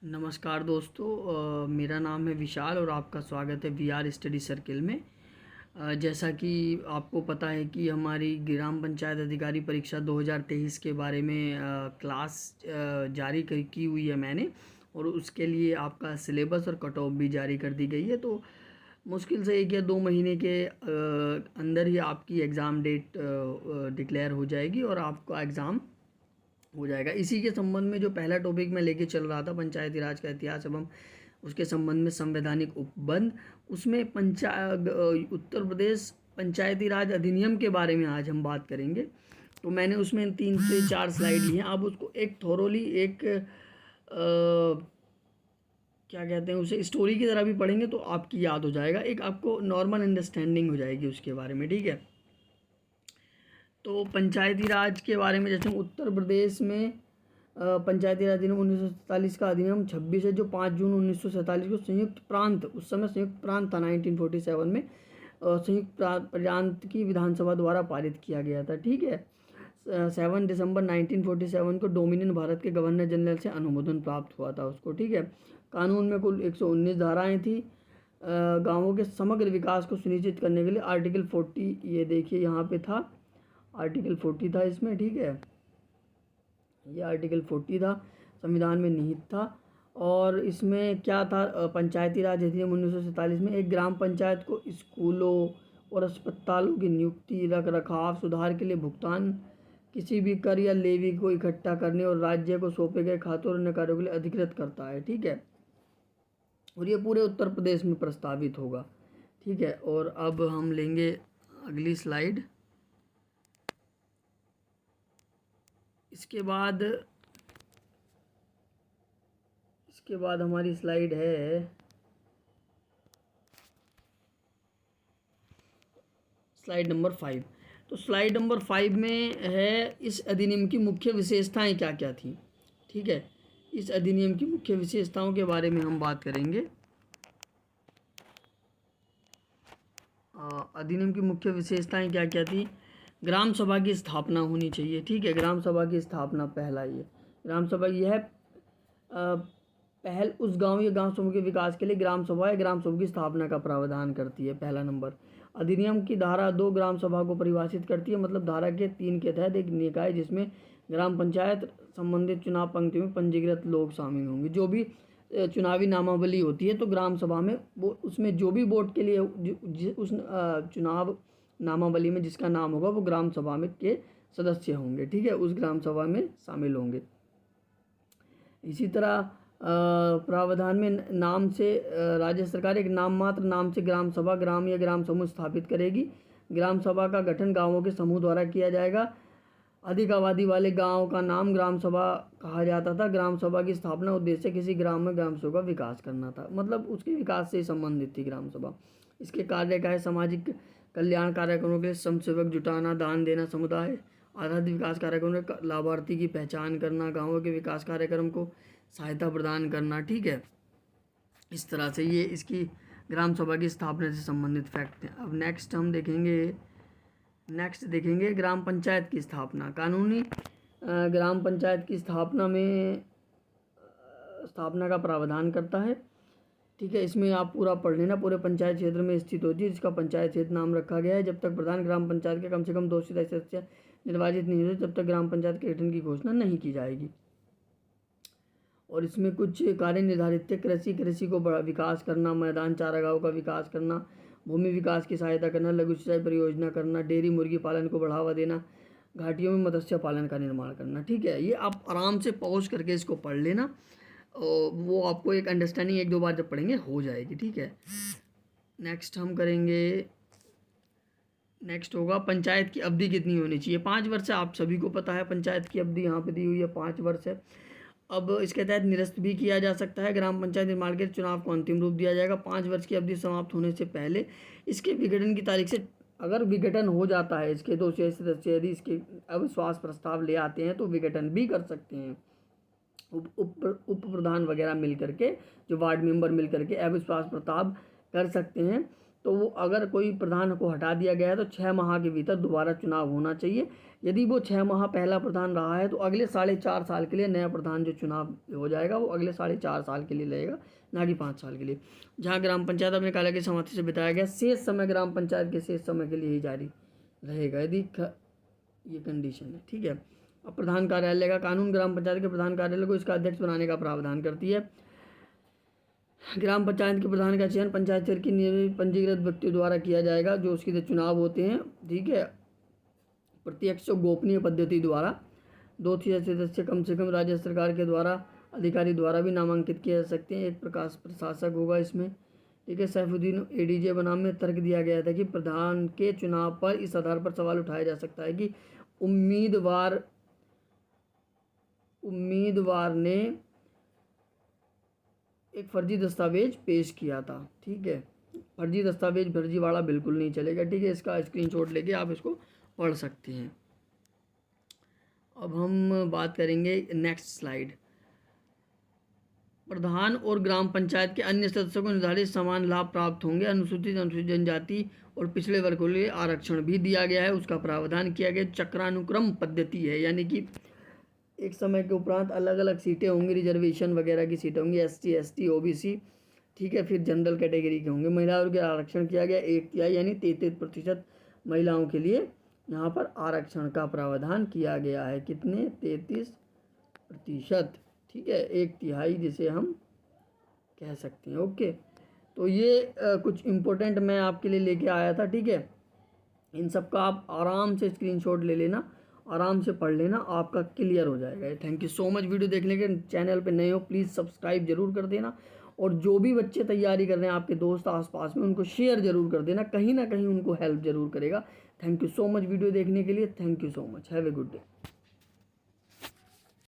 नमस्कार दोस्तों, मेरा नाम है विशाल और आपका स्वागत है वीआर स्टडी सर्किल में। जैसा कि आपको पता है कि हमारी ग्राम पंचायत अधिकारी परीक्षा 2023 के बारे में क्लास जारी की हुई है मैंने, और उसके लिए आपका सिलेबस और कट ऑफ भी जारी कर दी गई है। तो मुश्किल से 1 या 2 महीने के अंदर ही आपकी एग्ज़ाम डेट डिक्लेयर हो जाएगी और आपका एग्ज़ाम हो जाएगा। इसी के संबंध में जो पहला टॉपिक मैं लेके चल रहा था, पंचायती राज का इतिहास एवं उसके संबंध में संवैधानिक उपबंध, उसमें उत्तर प्रदेश पंचायती राज अधिनियम के बारे में आज हम बात करेंगे। तो मैंने उसमें 3 से 4 स्लाइड ली हैं। आप उसको एक थोरोली क्या कहते हैं उसे, स्टोरी की तरह भी पढ़ेंगे तो आपकी याद हो जाएगा, एक आपको नॉर्मल अंडरस्टैंडिंग हो जाएगी उसके बारे में। ठीक है, तो पंचायती राज के बारे में जैसे उत्तर प्रदेश में पंचायती राज अधिनियम 1947 का अधिनियम 26 है, जो 5 जून 1947 को संयुक्त प्रांत, उस समय संयुक्त प्रांत था 1947 में, संयुक्त प्रांत की विधानसभा द्वारा पारित किया गया था। ठीक है, 7 दिसंबर 1947 को डोमिनियन भारत के गवर्नर जनरल से अनुमोदन प्राप्त हुआ था उसको। ठीक है, कानून में कुल 119 धाराएं थी। गाँवों के समग्र विकास को सुनिश्चित करने के लिए आर्टिकल 40, ये देखिए यहाँ पे था, आर्टिकल 40 था इसमें। ठीक है, ये आर्टिकल 40 था, संविधान में निहित था। और इसमें क्या था, पंचायती राज अधिनियम 1947 में एक ग्राम पंचायत को स्कूलों और अस्पतालों की नियुक्ति, रख रखाव, सुधार के लिए भुगतान, किसी भी कर या लेवी को इकट्ठा करने और राज्य को सौंपे गए खातों और अन्य कार्यों के लिए अधिकृत करता है। ठीक है, और ये पूरे उत्तर प्रदेश में प्रस्तावित होगा। ठीक है, और अब हम लेंगे अगली स्लाइड। इसके बाद हमारी स्लाइड है स्लाइड नंबर 5। तो स्लाइड नंबर 5 में है इस अधिनियम की मुख्य विशेषताएं क्या क्या थी। ठीक है, इस अधिनियम की मुख्य विशेषताओं के बारे में हम बात करेंगे। अधिनियम की मुख्य विशेषताएं क्या क्या थी। ग्राम सभा की स्थापना होनी चाहिए। ठीक है, ग्राम सभा की स्थापना, पहला ये ग्राम सभा यह पहल उस गांव या गांव समूह के विकास के लिए ग्राम सभा या ग्राम सभा की स्थापना का प्रावधान करती है, पहला नंबर। अधिनियम की धारा 2 ग्राम सभा को परिभाषित करती है, मतलब धारा के 3 के तहत एक निकाय जिसमें ग्राम पंचायत संबंधित चुनाव पंक्तियों में पंजीकृत लोग शामिल होंगे। जो भी चुनावी नामावली होती है तो ग्राम सभा में वो उसमें जो भी वोट के लिए उस चुनाव नामावली में जिसका नाम होगा वो ग्राम सभा में के सदस्य होंगे। ठीक है, उस ग्राम सभा में शामिल होंगे। इसी तरह प्रावधान में नाम से राज्य सरकार एक नाम मात्र नाम से ग्राम सभा, ग्राम या ग्राम समूह स्थापित करेगी। ग्राम सभा का गठन गांवों के समूह द्वारा किया जाएगा। अधिक आबादी वाले गांव का नाम ग्राम सभा कहा जाता था। ग्राम सभा की स्थापना उद्देश्य किसी ग्राम में ग्राम सभा का विकास करना था, मतलब उसके विकास से संबंधित थी ग्राम सभा। इसके कार्य का है सामाजिक कल्याण कार्यक्रमों के लिए स्वयंसेवक जुटाना, दान देना, समुदाय आधारित विकास कार्यक्रमों में लाभार्थी की पहचान करना, गाँवों के विकास कार्यक्रम को सहायता प्रदान करना। ठीक है, इस तरह से ये इसकी ग्राम सभा की स्थापना से संबंधित फैक्ट हैं। अब नेक्स्ट देखेंगे ग्राम पंचायत की स्थापना। कानूनी ग्राम पंचायत की स्थापना का प्रावधान करता है। ठीक है, इसमें आप पूरा पढ़ लेना। पूरे पंचायत क्षेत्र में स्थित होती है जिसका पंचायत क्षेत्र नाम रखा गया है। जब तक प्रधान ग्राम पंचायत के कम से कम 2 सदस्य निर्वाचित नहीं होते तब तक ग्राम पंचायत के गठन की घोषणा नहीं की जाएगी। और इसमें कुछ कार्य निर्धारित थे। कृषि को विकास करना, मैदान चारागाहों का विकास करना, भूमि विकास की सहायता करना, लघु सिंचाई परियोजना करना, डेयरी मुर्गी पालन को बढ़ावा देना, घाटियों में मत्स्य पालन का निर्माण करना। ठीक है, ये आप आराम से पॉज करके इसको पढ़ लेना, वो आपको एक अंडरस्टैंडिंग 1-2 बार जब पढ़ेंगे हो जाएगी। ठीक है, नेक्स्ट होगा पंचायत की अवधि कितनी होनी चाहिए। 5 वर्ष है, आप सभी को पता है पंचायत की अवधि यहाँ पे दी हुई है 5 वर्ष है। अब इसके तहत निरस्त भी किया जा सकता है। ग्राम पंचायत निर्माण के चुनाव को अंतिम रूप दिया जाएगा 5 वर्ष की अवधि समाप्त होने से पहले। इसके विघटन की तारीख से, अगर विघटन हो जाता है इसके 2 से सदस्य यदि इसके अविश्वास प्रस्ताव ले आते हैं तो विघटन भी कर सकते हैं। उप प्रधान वगैरह मिल करके, जो वार्ड मेंबर मिल करके अविश्वास प्रस्ताव कर सकते हैं। तो वो अगर कोई प्रधान को हटा दिया गया है तो 6 माह के भीतर दोबारा चुनाव होना चाहिए। यदि वो 6 माह पहला प्रधान रहा है तो अगले 4.5 साल के लिए नया प्रधान जो चुनाव हो जाएगा वो अगले 4.5 साल के लिए रहेगा, ना कि 5 साल के लिए। जहाँ ग्राम पंचायत अपने कार्य की समाप्ति से बिताया गया शेष समय ग्राम पंचायत के शेष समय के लिए ही जारी रहेगा, यदि ये कंडीशन है। ठीक है। अब प्रधान कार्यालय का कानून ग्राम पंचायत के प्रधान कार्यालय को इसका अध्यक्ष बनाने का प्रावधान करती है। ग्राम पंचायत के प्रधान का चयन पंचायत चेयर की नियमित पंजीकृत व्यक्तियों द्वारा किया जाएगा, जो उसके चुनाव होते हैं। ठीक है। प्रत्यक्ष और गोपनीय पद्धति द्वारा 2 सदस्य कम से कम राज्य सरकार के द्वारा अधिकारी द्वारा भी नामांकित किए जा सकते हैं। एक प्रकाश प्रशासक होगा इसमें। ठीक है। सैफुद्दीन एडीजे बनाम में तर्क दिया गया था कि प्रधान के चुनाव पर इस आधार पर सवाल उठाया जा सकता है कि उम्मीदवार ने एक फर्जी दस्तावेज पेश किया था। ठीक है। फर्जी दस्तावेज फर्जीवाड़ा बिल्कुल नहीं चलेगा। ठीक है। इसका स्क्रीनशॉट लेके आप इसको पढ़ सकते हैं। अब हम बात करेंगे नेक्स्ट स्लाइड। प्रधान और ग्राम पंचायत के अन्य सदस्यों को निर्धारित समान लाभ प्राप्त होंगे। अनुसूचित जनजाति और पिछड़े वर्ग के लिए आरक्षण भी दिया गया है, उसका प्रावधान किया गया। चक्रानुक्रम पद्धति है, यानी कि एक समय के उपरांत अलग अलग सीटें होंगी, रिजर्वेशन वगैरह की सीटें होंगी, SC ST OBC। ठीक है। फिर जनरल कैटेगरी के होंगे। महिलाओं के आरक्षण किया गया 1/3 यानी 33% महिलाओं के लिए यहाँ पर आरक्षण का प्रावधान किया गया है। कितने? 33%। ठीक है। 1/3 जिसे हम कह सकते हैं। ओके। तो ये कुछ इम्पोर्टेंट मैं आपके लिए लेके आया था। ठीक है। इन सब का आप आराम से स्क्रीनशॉट ले लेना, आराम से पढ़ लेना, आपका क्लियर हो जाएगा। Thank you so much video देखने के। चैनल पे नए हो प्लीज़ सब्सक्राइब जरूर कर देना, और जो भी बच्चे तैयारी कर रहे हैं आपके दोस्त आसपास में उनको शेयर जरूर कर देना, कहीं ना कहीं उनको हेल्प जरूर करेगा। Thank you so much video देखने के लिए। Thank you so much. Have a good day.